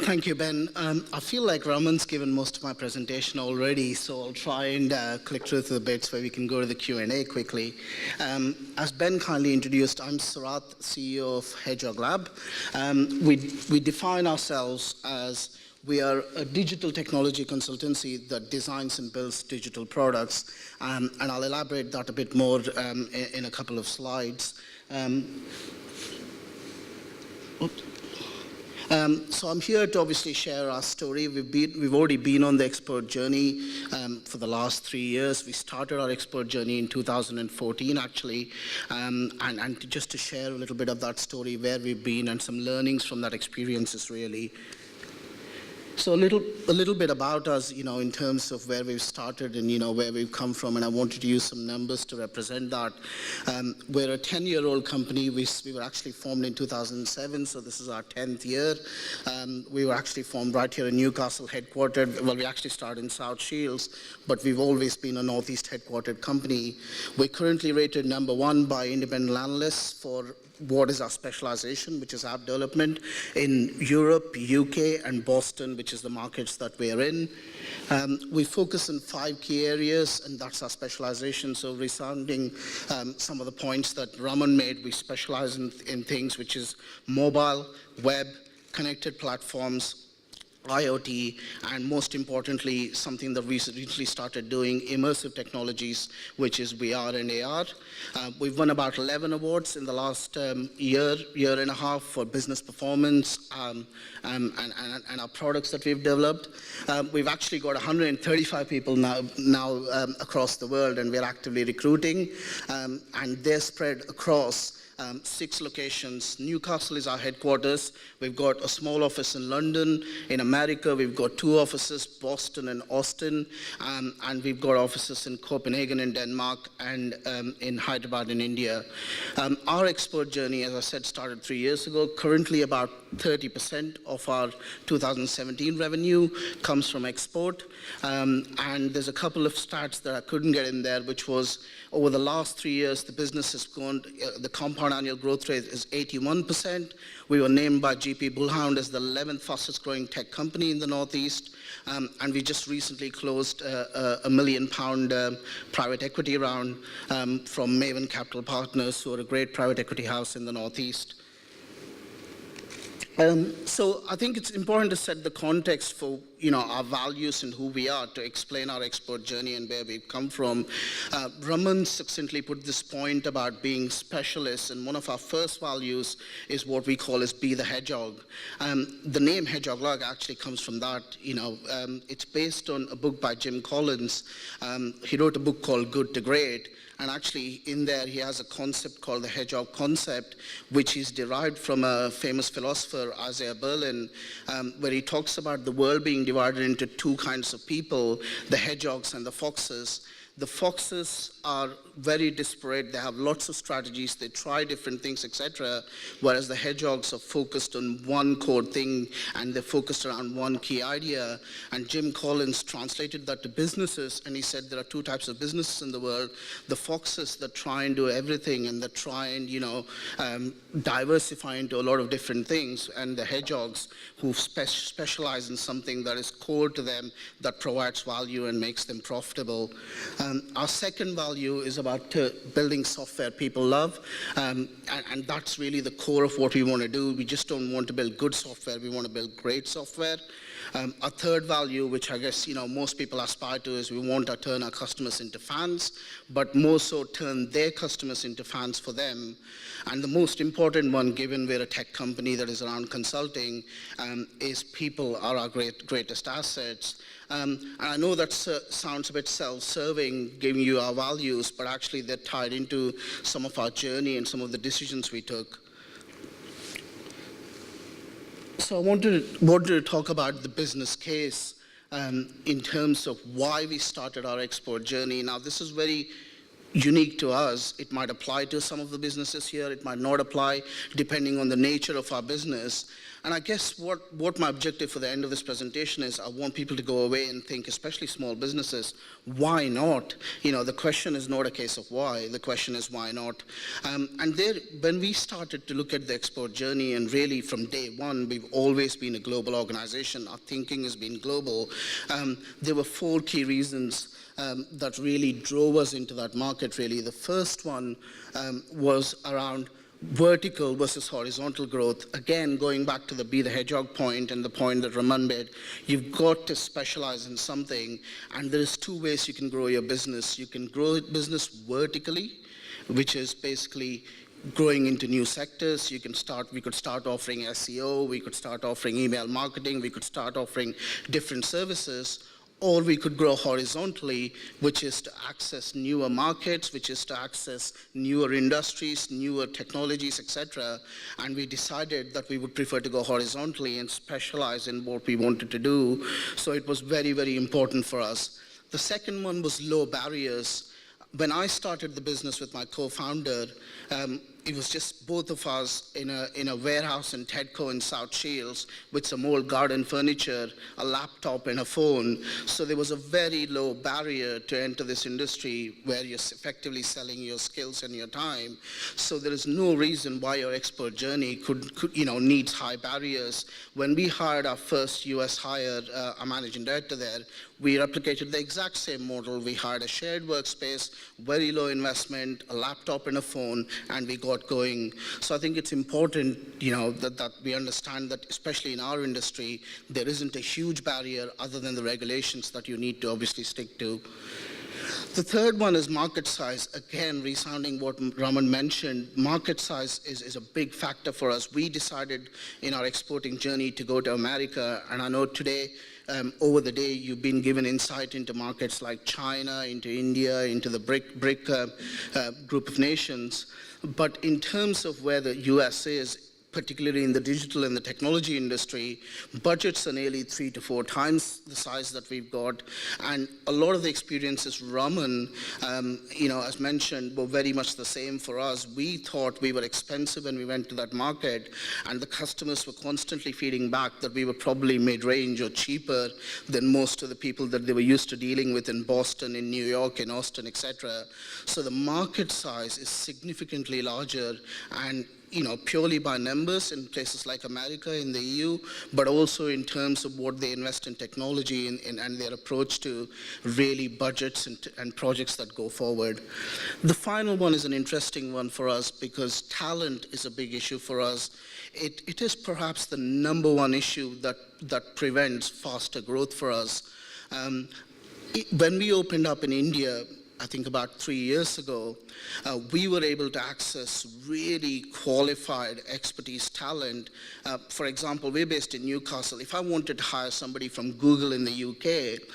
Thank you, Ben. I feel like Raman's given most of my presentation already, so I'll try and click through to the bits where we can go to the Q&A quickly. As Ben kindly introduced, I'm Sarat, CEO of Hedgehog Lab. We define ourselves as we are a digital technology consultancy that designs and builds digital products, and I'll elaborate that a bit more in a couple of slides. So I'm here to obviously share our story. We've already been on the expert journey for the last 3 years. We started our expert journey in 2014, actually, and just to share a little bit of that story, where we've been and some learnings from that experience is really. So a little bit about us, in terms of where we've started and, where we've come from, and I wanted to use some numbers to represent that. We're a 10-year-old company. We were actually formed in 2007, so this is our 10th year. We were actually formed right here in Newcastle, headquartered. Well, we actually started in South Shields, but we've always been a Northeast headquartered company. We're currently rated #1 by independent analysts for what is our specialization, which is app development in Europe, UK, and Boston, which is the markets that we're in. We focus on 5 key areas, and that's our specialization. So resounding some of the points that Raman made, we specialize in things which is mobile, web, connected platforms, IoT, and most importantly, something that we recently started doing, immersive technologies, which is VR and AR. We've won about 11 awards in the last year and a half for business performance and our products that we've developed. We've actually got 135 people now across the world, and we're actively recruiting, and they're spread across 6 locations. Newcastle is our headquarters. We've got a small office in London. In America, we've got 2 offices, Boston and Austin, and we've got offices in Copenhagen in Denmark and in Hyderabad in India. Our export journey, as I said, started 3 years ago. Currently, about 30% of our 2017 revenue comes from export, and there's a couple of stats that I couldn't get in there, which was over the last 3 years, the business has gone, the compound annual growth rate is 81%. We were named by GP Bullhound as the 11th fastest growing tech company in the Northeast. And we just recently closed a £1 million private equity round from Maven Capital Partners, who are a great private equity house in the Northeast. So I think it's important to set the context for our values and who we are to explain our export journey and where we've come from. Raman succinctly put this point about being specialists, and one of our first values is what we call as be the hedgehog. The name Hedgehog actually comes from that. It's based on a book by Jim Collins. He wrote a book called Good to Great. And actually, in there, he has a concept called the hedgehog concept, which is derived from a famous philosopher, Isaiah Berlin, where he talks about the world being divided into 2 kinds of people, the hedgehogs and the foxes. The foxes are very disparate. They have lots of strategies. They try different things, etc. Whereas the hedgehogs are focused on one core thing, and they're focused around one key idea. And Jim Collins translated that to businesses, and he said there are 2 types of businesses in the world. The foxes that try and do everything, and that try and, diversify into a lot of different things. And the hedgehogs who specialize in something that is core to them, that provides value and makes them profitable. Our second value is about building software people love, and that's really the core of what we want to do. We just don't want to build good software, we want to build great software. Our third value, which I guess most people aspire to, is we want to turn our customers into fans, but more so turn their customers into fans for them. And the most important one, given we're a tech company that is around consulting, is people are our greatest assets. And I know that sounds a bit self-serving, giving you our values, but actually they're tied into some of our journey and some of the decisions we took. So I wanted to talk about the business case in terms of why we started our export journey. Now, this is very unique to us. It might apply to some of the businesses here, it might not apply, depending on the nature of our business. And I guess what my objective for the end of this presentation is, I want people to go away and think, especially small businesses, why not? You know, the question is not a case of why, the question is why not? And there, when we started to look at the export journey, and really from day one, we've always been a global organization, our thinking has been global, there were 4 key reasons that really drove us into that market, really. The first one was around vertical versus horizontal growth. Again, going back to the be the hedgehog point and the point that Raman made, you've got to specialize in something, and there's 2 ways you can grow your business. You can grow business vertically, which is basically growing into new sectors. We could start offering SEO, we could start offering email marketing, we could start offering different services. Or we could grow horizontally, which is to access newer markets, which is to access newer industries, newer technologies, etc. And we decided that we would prefer to go horizontally and specialize in what we wanted to do. So it was very, very important for us. The second one was low barriers. When I started the business with my co-founder, it was just both of us in a warehouse in Tedco in South Shields with some old garden furniture, a laptop and a phone. So there was a very low barrier to enter this industry where you're effectively selling your skills and your time. So there is no reason why your expert journey needs high barriers. When we hired our first US hire, a managing director there, we replicated the exact same model. We hired a shared workspace, very low investment, a laptop and a phone, and we got going. So I think it's important, that we understand that, especially in our industry, there isn't a huge barrier other than the regulations that you need to obviously stick to. The third one is market size. Again, resounding what Raman mentioned, market size is a big factor for us. We decided in our exporting journey to go to America, and I know today, over the day, you've been given insight into markets like China, into India, into the BRIC group of nations. But in terms of where the US is, particularly in the digital and the technology industry, budgets are nearly 3 to 4 times the size that we've got. And a lot of the experiences Raman, as mentioned, were very much the same for us. We thought we were expensive when we went to that market, and the customers were constantly feeding back that we were probably mid-range or cheaper than most of the people that they were used to dealing with in Boston, in New York, in Austin, etc. So the market size is significantly larger, and purely by numbers in places like America, in the EU, but also in terms of what they invest in technology and their approach to really budgets and projects that go forward. The final one is an interesting one for us because talent is a big issue for us. It is perhaps the number one issue that prevents faster growth for us. When we opened up in India, I think about 3 years ago, we were able to access really qualified expertise talent. For example, we're based in Newcastle. If I wanted to hire somebody from Google in the UK,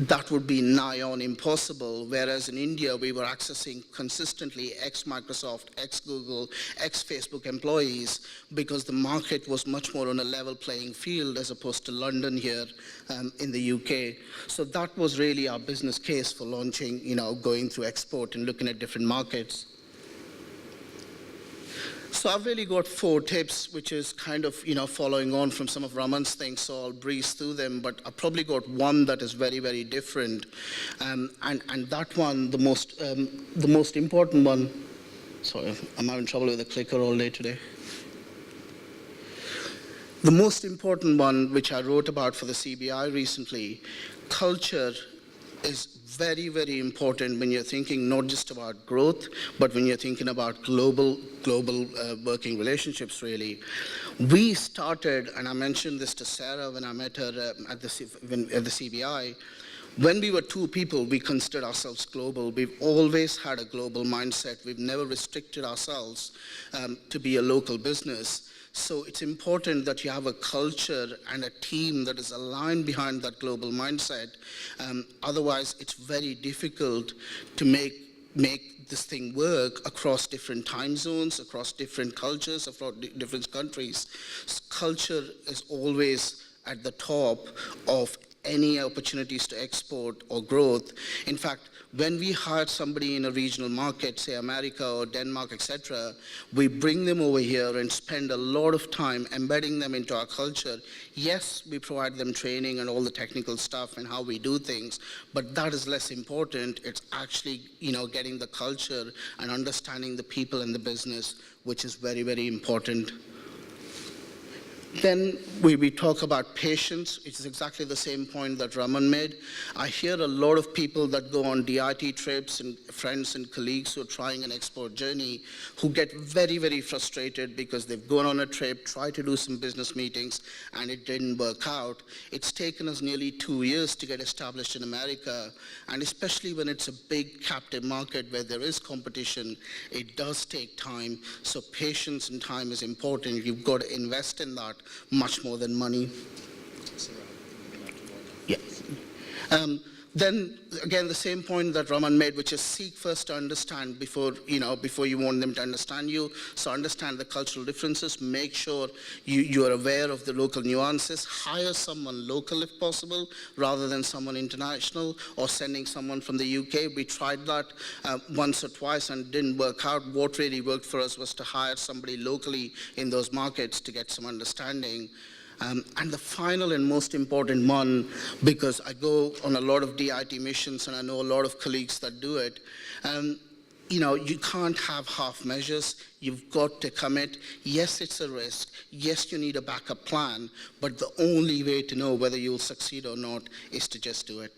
that would be nigh on impossible. Whereas in India, we were accessing consistently ex-Microsoft, ex-Google, ex-Facebook employees because the market was much more on a level playing field as opposed to London here in the UK. So that was really our business case for launching, going through export and looking at different markets. So I've really got 4 tips, which is kind of, following on from some of Raman's things, so I'll breeze through them, but I've probably got one that is very, very different. And that one, the most important one, sorry, I'm having trouble with the clicker all day today. The most important one, which I wrote about for the CBI recently, culture is very, very important when you're thinking not just about growth, but when you're thinking about global working relationships, really. We started, and I mentioned this to Sarah when I met her at the CBI, when we were 2 people, we considered ourselves global. We've always had a global mindset. We've never restricted ourselves to be a local business. So it's important that you have a culture and a team that is aligned behind that global mindset. Otherwise, it's very difficult to make this thing work across different time zones, across different cultures, across different countries. Culture is always at the top of any opportunities to export or growth. In fact, when we hire somebody in a regional market, say America or Denmark, etc., we bring them over here and spend a lot of time embedding them into our culture. Yes, we provide them training and all the technical stuff and how we do things, but that is less important. It's actually, getting the culture and understanding the people and the business, which is very, very important. Then we talk about patience, which is exactly the same point that Raman made. I hear a lot of people that go on DIT trips and friends and colleagues who are trying an export journey who get very, very frustrated because they've gone on a trip, tried to do some business meetings, and it didn't work out. It's taken us nearly 2 years to get established in America, and especially when it's a big captive market where there is competition, it does take time. So patience and time is important. You've got to invest in that much more than money. Yeah. Then again, the same point that Raman made, which is seek first to understand before you want them to understand you. So understand the cultural differences. Make sure you are aware of the local nuances. Hire someone local if possible, rather than someone international or sending someone from the UK. We tried that once or twice and it didn't work out. What really worked for us was to hire somebody locally in those markets to get some understanding. And the final and most important one, because I go on a lot of DIT missions and I know a lot of colleagues that do it, you can't have half measures. You've got to commit. Yes, it's a risk. Yes, you need a backup plan, but the only way to know whether you'll succeed or not is to just do it.